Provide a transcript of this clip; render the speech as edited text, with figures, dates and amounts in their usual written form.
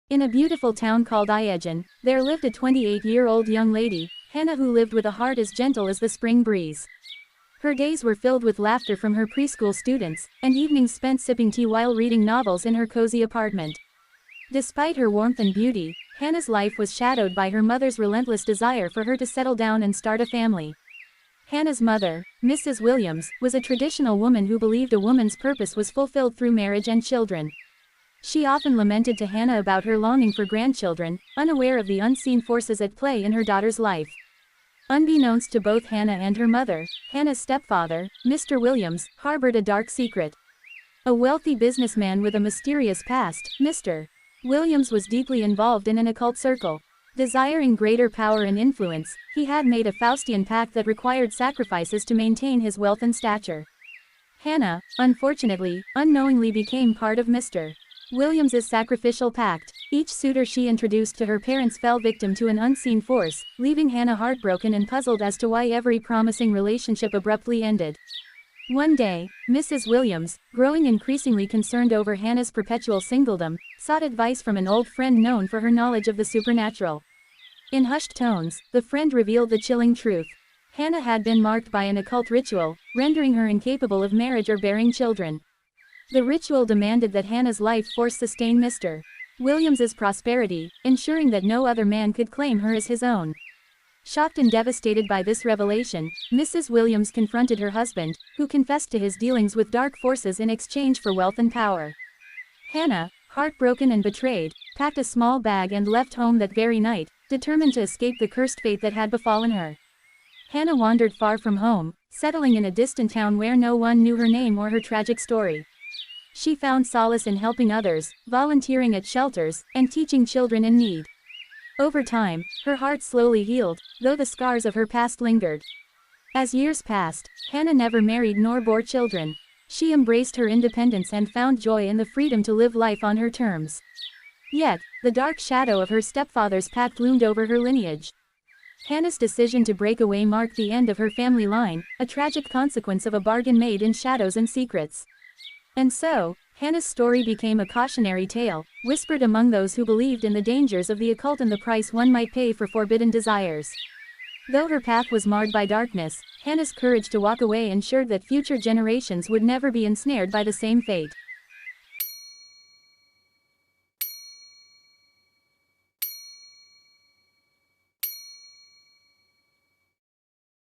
In a beautiful town called Iegan, there lived a 28-year-old young lady, Hannah, who lived with a heart as gentle as the spring breeze. Her days were filled with laughter from her preschool students, and evenings spent sipping tea while reading novels in her cozy apartment. Despite her warmth and beauty, Hannah's life was shadowed by her mother's relentless desire for her to settle down and start a family. Hannah's mother, Mrs. Williams, was a traditional woman who believed a woman's purpose was fulfilled through marriage and children. She often lamented to Hannah about her longing for grandchildren, unaware of the unseen forces at play in her daughter's life. Unbeknownst to both Hannah and her mother, Hannah's stepfather, Mr. Williams, harbored a dark secret. A wealthy businessman with a mysterious past, Mr. Williams was deeply involved in an occult circle. Desiring greater power and influence, he had made a Faustian pact that required sacrifices to maintain his wealth and stature. Hannah, unfortunately, unknowingly became part of Mr. Williams's sacrificial pact. Each suitor she introduced to her parents fell victim to an unseen force, leaving Hannah heartbroken and puzzled as to why every promising relationship abruptly ended. One day, Mrs. Williams, growing increasingly concerned over Hannah's perpetual singledom, sought advice from an old friend known for her knowledge of the supernatural. In hushed tones, the friend revealed the chilling truth. Hannah had been marked by an occult ritual, rendering her incapable of marriage or bearing children. The ritual demanded that Hannah's life force sustain Mr. Williams's prosperity, ensuring that no other man could claim her as his own. Shocked and devastated by this revelation, Mrs. Williams confronted her husband, who confessed to his dealings with dark forces in exchange for wealth and power. Hannah, heartbroken and betrayed, packed a small bag and left home that very night, determined to escape the cursed fate that had befallen her. Hannah wandered far from home, settling in a distant town where no one knew her name or her tragic story. She found solace in helping others, volunteering at shelters, and teaching children in need. Over time, her heart slowly healed, though the scars of her past lingered. As years passed, Hannah never married nor bore children. She embraced her independence and found joy in the freedom to live life on her terms. Yet, the dark shadow of her stepfather's pact loomed over her lineage. Hannah's decision to break away marked the end of her family line, a tragic consequence of a bargain made in shadows and secrets. And so, Hannah's story became a cautionary tale, whispered among those who believed in the dangers of the occult and the price one might pay for forbidden desires. Though her path was marred by darkness, Hannah's courage to walk away ensured that future generations would never be ensnared by the same fate.